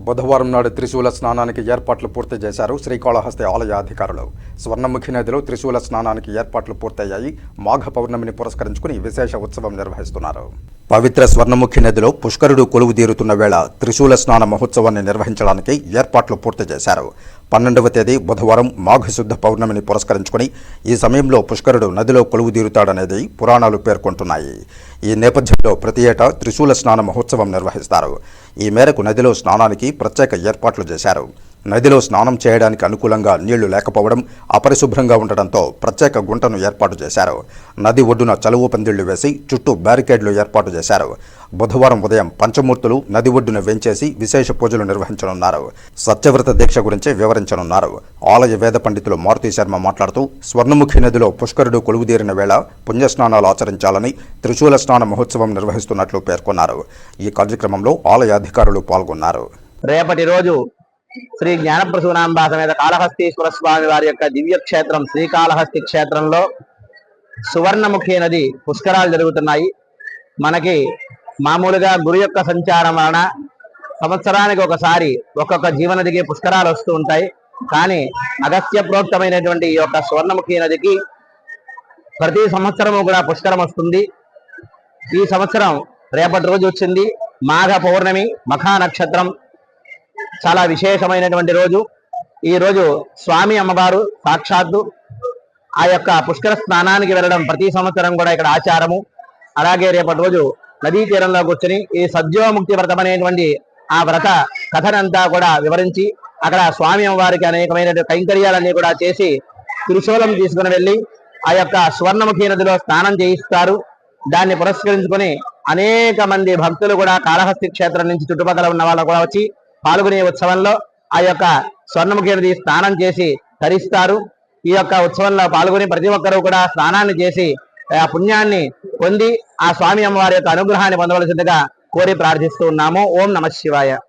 బుధవారం నాడు త్రిశూల స్నానానికి ఏర్పాట్లు పూర్తి చేశారు శ్రీకాళహస్తి ఆలయ అధికారులు. స్వర్ణముఖి నదిలో త్రిశూల స్నానానికి ఏర్పాట్లు పూర్తయ్యాయి. మాఘ పౌర్ణమిని పురస్కరించుకుని విశేష ఉత్సవం నిర్వహిస్తున్నారు. పవిత్ర స్వర్ణముఖి నదిలో పుష్కరుడు కొలువు తీరుతున్న వేళ త్రిశూల స్నాన మహోత్సవాన్ని నిర్వహించడానికి ఏర్పాట్లు పూర్తి చేశారు. 12వ తేదీ బుధవారం మాఘశుద్ధ పౌర్ణమిని పురస్కరించుకుని ఈ సమయంలో పుష్కరుడు నదిలో కొలువు తీరుతాడనేది పురాణాలు పేర్కొంటున్నాయి. ఈ నేపథ్యంలో ప్రతి ఏటా త్రిశూల స్నాన మహోత్సవం నిర్వహిస్తారు. ఈ మేరకు నదిలో స్నానానికి ప్రత్యేక ఏర్పాట్లు చేశారు. నదిలో స్నానం చేయడానికి అనుకూలంగా నీళ్లు లేకపోవడం, అపరిశుభ్రంగా ఉండడంతో ప్రత్యేక గుంటను ఏర్పాటు చేశారు. నది ఒడ్డున చలువు పందిళ్లు వేసి చుట్టూ బ్యారికేడ్లు ఏర్పాటు చేశారు. బుధవారం ఉదయం పంచమూర్తులు నది ఒడ్డున వెంచేసి విశేష పూజలు నిర్వహించనున్నారు. సత్యవ్రత దీక్ష గురించి వివరించనున్నారు. ఆలయ వేద పండితులు మారుతి శర్మ మాట్లాడుతూ స్వర్ణముఖి నదిలో పుష్కరుడు కొలువుదీరిన వేళ పుణ్యస్నానాలు ఆచరించాలని త్రిశూల స్నాన మహోత్సవం నిర్వహిస్తున్నట్లు పేర్కొన్నారు. ఈ కార్యక్రమంలో ఆలయ అధికారులు పాల్గొన్నారు. రేపటి రోజు శ్రీ జ్ఞానప్రసూనాంబ సమేత కాళహస్తీశ్వర స్వామి వారి యొక్క దివ్య క్షేత్రం శ్రీకాళహస్తి క్షేత్రంలో సువర్ణముఖి నది పుష్కరాలు జరుగుతున్నాయి. మనకి మామూలుగా గురు యొక్క సంచారం వలన సంవత్సరానికి ఒకసారి ఒక్కొక్క జీవనదికి పుష్కరాలు వస్తూ ఉంటాయి. కానీ అగస్త్య ప్రోక్తమైనటువంటి ఈ యొక్క సువర్ణముఖి నదికి ప్రతి సంవత్సరము కూడా పుష్కరం వస్తుంది. ఈ సంవత్సరం రేపటి రోజు వచ్చింది. మాఘ పౌర్ణమి, మఖా నక్షత్రం, చాలా విశేషమైనటువంటి రోజు. ఈ రోజు స్వామి అమ్మవారు సాక్షాత్తు ఆ యొక్క పుష్కర స్నానానికి వెళ్ళడం ప్రతి సంవత్సరం కూడా ఇక్కడ ఆచారము. అలాగే రేపటి రోజు నదీ తీరంలో కూర్చొని ఈ సద్యోముక్తి వ్రతం అనేటువంటి ఆ వ్రత కథనంతా కూడా వివరించి అక్కడ స్వామి అమ్మవారికి అనేకమైన కైంకర్యాలన్నీ కూడా చేసి త్రిశూలం తీసుకుని వెళ్ళి ఆ యొక్క స్వర్ణముఖి నదిలో స్నానం చేయిస్తారు. దాన్ని పురస్కరించుకొని అనేక మంది భక్తులు కూడా కాళహస్తి క్షేత్రం నుంచి చుట్టుపక్కల ఉన్న వాళ్ళు కూడా వచ్చి పాల్గొనే ఉత్సవంలో ఆ యొక్క స్వర్ణముఖి నది స్నానం చేసి తరిస్తారు. ఈ యొక్క ఉత్సవంలో పాల్గొని ప్రతి ఒక్కరూ కూడా స్నానాన్ని చేసి ఆ పుణ్యాన్ని పొంది ఆ స్వామి అమ్మవారి యొక్క అనుగ్రహాన్ని పొందవలసిందిగా కోరి ప్రార్థిస్తూ ఉన్నాము. ఓం నమః శివాయ.